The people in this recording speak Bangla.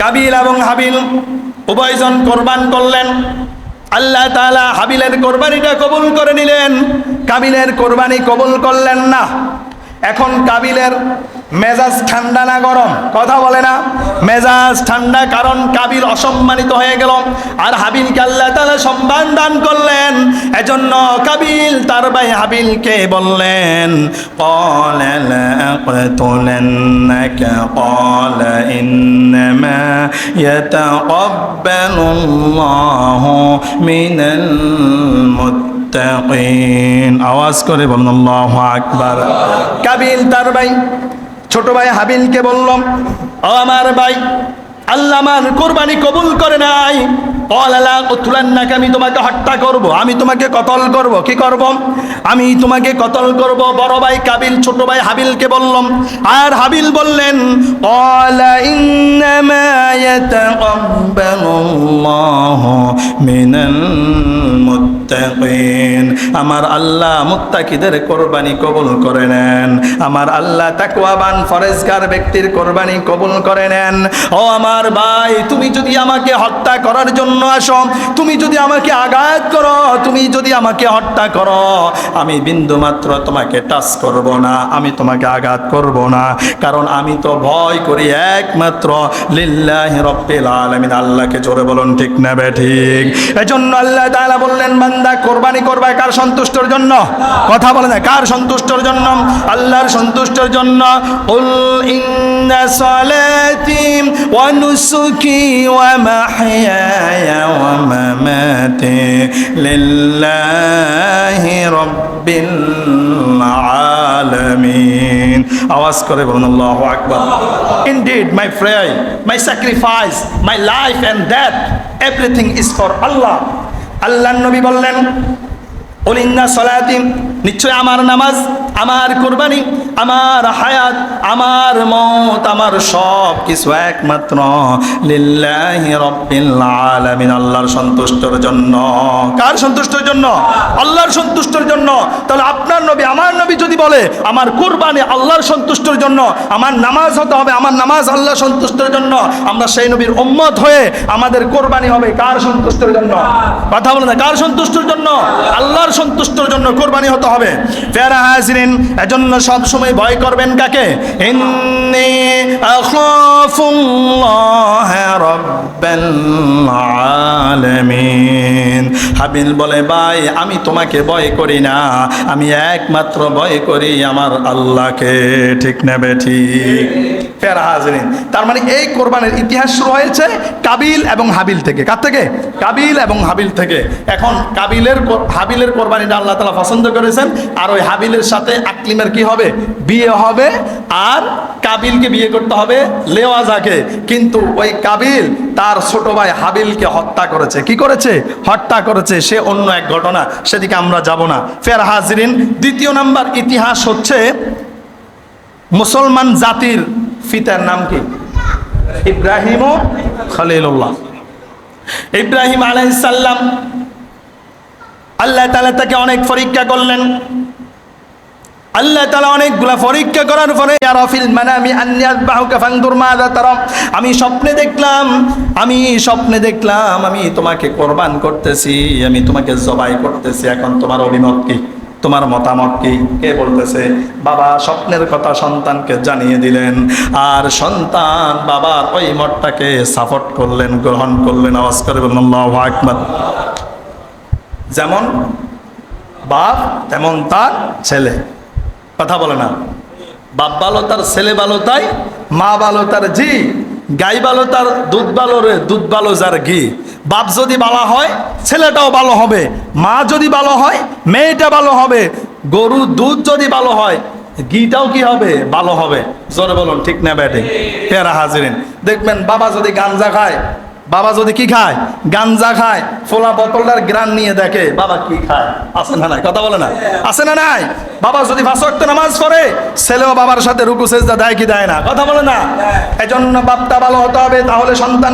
কাবিল এবং হাবিল উভয়জন কোরবান করলেন। আল্লাহ তাআলা হাবিলের কোরবানিটা কবুল করে নিলেন, কাবিলের কোরবানি কবুল করলেন না। এখন কাবিলের মেজাজ ঠান্ডা না গরম? কথা বলে না, মেজাজ ঠান্ডা, কারণ কাবিল অসম্মানিত হয়ে গেল আর হাবিলকে আল্লাহ তাআলা সম্মান দান করলেন। এজন্য কাবিল তার ভাই হাবিলকে বললেন, ক্বালা লা আকতুলান্নাকা ক্বালা ইন্নামা ইয়াতাকাব্বালুল্লাহু মিনাল মুত্তাকিন। আওয়াজ করে বলুন আল্লাহু আকবার। কাবিল তার ভাই ছোট ভাই হাবিলকে বলল, ও আমার ভাই, আল্লাহ আমার কোরবানি কবুল করে নাই। আমি তোমাকে হত্যা করব, আমি তোমাকে কতল করব। কি করব? আমি তোমাকে কতল করব। বড় ভাই কাবিল ছোট ভাই হাবিলকে বললাম, আর হাবিল বললেন, ক্বালা ইন্নামা ইয়াতাকাব্বালুল্লাহু মিনাল মুত্তাকিন। আমার আল্লাহ মুত্তাকিদের কোরবানি কবুল করে নেন। আমার আল্লাহ তাকওয়াবান ফরেজগার ব্যক্তির কোরবানি কবুল করে নেন। ও আমার ভাই, তুমি যদি আমাকে হত্যা করার জন্য আসো, তুমি যদি আমাকে আঘাত করো, তুমি যদি আমাকে হত্যা করো, আমি বিন্দু মাত্র তোমাকে টাচ করব না, আমি তোমাকে আঘাত করব না, কারণ আমি তো ভয় করি একমাত্র লিল্লাহি রাব্বিল আলামিন। আল্লাহকে জোরে বলুন ঠিক না বেঠিক? এজন্য আল্লাহ তাআলা বললেন, বান্দা কোরবানি করবে কার সন্তুষ্টির জন্য? কথা বলে না, কার সন্তুষ্টির জন্য? আল্লাহর সন্তুষ্টির জন্য। কুল ইন্না সালাতি ওয়া নুসুকি ওয়া মাহইয়ায়া ওয়া মামাতি লিল্লাহি রাব্বিল আলামিন। আওয়াজ করে বলুন আল্লাহু আকবার। Indeed, my prayer, my sacrifice, my life and death, everything is for Allah. আল্লাহর নবী বললেন, কুল ইন্না সালাতি, নিশ্চয় আমার নামাজ, আমার কুরবানি, আমার হায়াত, আমার মওত, আমার সব কিছু একমাত্র লিল্লাহি রাব্বিল আলামিন, আল্লাহর সন্তুষ্টির জন্য। কার সন্তুষ্টির জন্য? আল্লাহর সন্তুষ্টির জন্য। তাহলে আপনার নবী, আমার নবী যদি বলে আমার কুরবানি আল্লাহর সন্তুষ্টির জন্য, আমার নামাজ হতে হবে, আমার নামাজ আল্লাহর সন্তুষ্টির জন্য, আমরা সেই নবীর উম্মত হয়ে আমাদের কুরবানি হবে কার সন্তুষ্টির জন্য? কথা বলে না, কার সন্তুষ্টির জন্য? আল্লাহর সন্তুষ্টির জন্য কুরবানি হতে হবে। প্যারা হাজিরিন, এজন্য সব সময় ভয় করবেন কাকে? ইন্নী আখাফুল্লাহ রাব্বাল আলামিন। হাবিল বলে, ভাই আমি তোমাকে ভয় করি না, আমি একমাত্র ভয় করি আমার আল্লাহকে। ঠিক না বেঠিক? প্যারা হাজিরিন, তার মানে এই কোরবানির ইতিহাস শুরু হয়েছে কাবিল এবং হাবিল থেকে। কার থেকে? কাবিল এবং হাবিল থেকে। এখন হাবিলের কোরবানিটা আল্লাহ তাআলা পছন্দ করেছেন, আর ওই হাবিলের সাথে আকলিমের কি হবে? বিয়ে হবে, আর কাবিলকে বিয়ে করতে হবে লেওয়াজাকে। কিন্তু ওই কাবিল তার ছোট ভাই হাবিলকে হত্যা করেছে। কি করেছে? হত্যা করেছে। সে অন্য এক ঘটনা, সেদিকে আমরা যাব না। ফের হাজিরিন, দ্বিতীয় নাম্বার ইতিহাস হচ্ছে মুসলমান জাতির পিতার নাম কি? ইব্রাহিম ও খলিলুল্লাহ। ইব্রাহিম আলাইহিস সালাম, আল্লাহ তাআলা তাকে অনেক পরীক্ষা করলেন। আল্লাহ তাআলা অনেকগুলা পরীক্ষা করার পরে, ইয়া রাফিল মানামি আন্নী আযবাহুকা ফানজুর মাযা তারা, আমি স্বপ্নে দেখলাম আমি তোমাকে কোরবান করতেছি, আমি তোমাকে জবাই করতেছি। এখন তোমার অভিমত কি? তোমার মতামত কি? কে বলতেছে? বাবা স্বপ্নের কথা সন্তানকে জানিয়ে দিলেন, আর সন্তান বাবার ওই মতটাকে সাপোর্ট করলেন, গ্রহণ করলেন। আওয়াজ করে বলুন আল্লাহু আকবার। যেমন বাপ তেমন তার ছেলে। কথা বলে না, বাপ ভালো তার ছেলে ভালো তাই, মা ভালো তার জি, গাই ভালো তার দুধ ভালো রে, দুধ ভালো যার ঘি। বাপ যদি ভালো হয় ছেলেটাও ভালো হবে, মা যদি ভালো হয় মেয়েটা ভালো হবে, গরু দুধ যদি ভালো হয় ঘিটাও কি হবে? ভালো হবে। জোরে বলুন ঠিক না ব্যাটে? প্যারা হাজিরিন, দেখবেন বাবা যদি গাঞ্জা খায়, বাবা যদি কি খায়? গাঞ্জা খায়, ফোলা বোতলটার গ্রান নিয়ে দেখে বাবা কি খায়। আছে না নাই? কথা বলে না, আছে না নাই? বাবা যদি 5 ওয়াক্ত নামাজ পড়ে, ছেলেও বাবার সাথে রুকু সেজদা দেয় কি দেয় না? কথা বলে না? এজন্য বাপটা ভালো হতে হবে, তাহলে সন্তান